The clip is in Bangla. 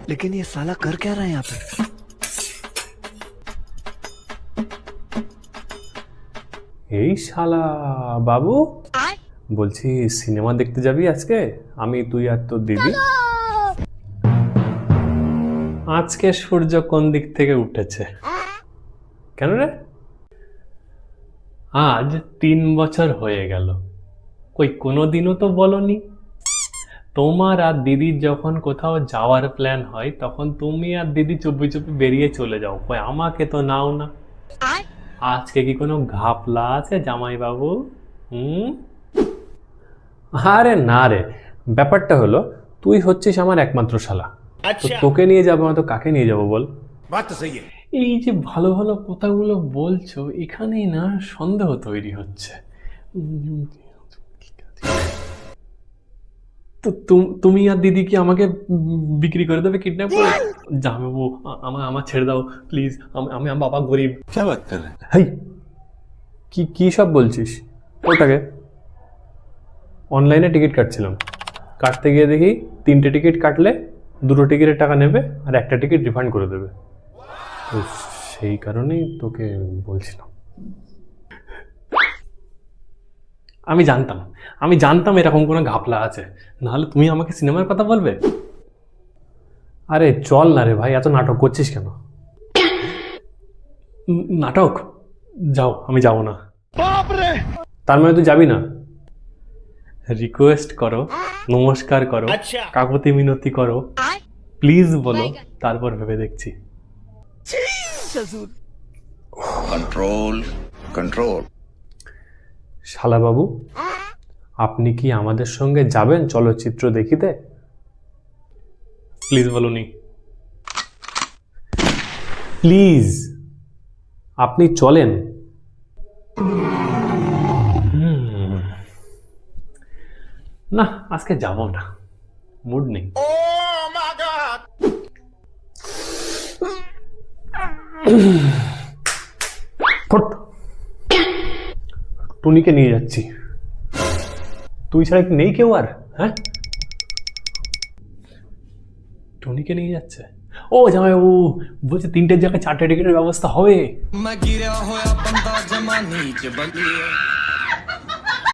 लेकिन ये साला कर क्या रहा है यहाँ पे? এই শালা বাবু, বলছি সিনেমা দেখতে যাবি আজকে? আমি, তুই আর তোর দিদি। আজকে সূর্য কোন দিক থেকে উঠেছে? কেন রে? আজ 3 বছর হয়ে গেল, কই কোনোদিনও তো বলনি। তোমার আর দিদির যখন কোথাও যাওয়ার প্ল্যান হয় তখন তুমি আর দিদি চুপি চুপি বেরিয়ে চলে যাও, কই আমাকে তো নাও না। আজকে কি কোনো ঘাপলা আছে জামাই বাবু? আরে না রে, ব্যাপারটা হলো তুই হচ্ছিস আমার একমাত্র শালা, তো তোকে নিয়ে যাবো না তো কাকে নিয়ে যাবো বল? এই যে ভালো ভালো কথাগুলো বলছো, এখানেই না সন্দেহ তৈরি হচ্ছে। তো তুমি আর দিদি কি আমাকে বিক্রি করে দেবে, কিডন্যাপ করে? জামাইবাবু আমার ছেড়ে দাও প্লিজ, আমি আমার বাবা গরিব। হেই, কি সব বলছিস? ওটাকে অনলাইনে টিকিট কাটছিলাম, কাটতে গিয়ে দেখি 3টে টিকিট কাটলে 2টো টিকিটের টাকা নেবে আর একটা টিকিট রিফান্ড করে দেবে, তো সেই কারণেই তোকে বলছিলাম। আমি জানতাম এরকম কোনো ঘাপলা আছে, নাহলে তুমি আমাকে সিনেমার কথা বলবে? আরে চল না রে ভাই, এত নাটক করছিস কেন? নাটক? যাও, আমি যাব না। তার মানে তুই যাবি না? রিকোয়েস্ট করো, নমস্কার করো, কাকুতি মিনতি করো, প্লিজ বলো, তারপর ভেবে দেখছি। Control control. শালা বাবু, আপনি কি আমাদের সঙ্গে যাবেন চলচ্চিত্র দেখিতে? প্লিজ বলুনি, প্লিজ আপনি চলেন। না, আজকে যাব না, মুড নেই। টুনিকে নিয়ে যাচ্ছি, তুই ছাড়া কি নেই কেউ আর? হ্যাঁ, টুনিকে নিয়ে যাচ্ছে। ও জামাইবাবু বলছে 3টের জায়গায় 4টে টিকিটের ব্যবস্থা হবে।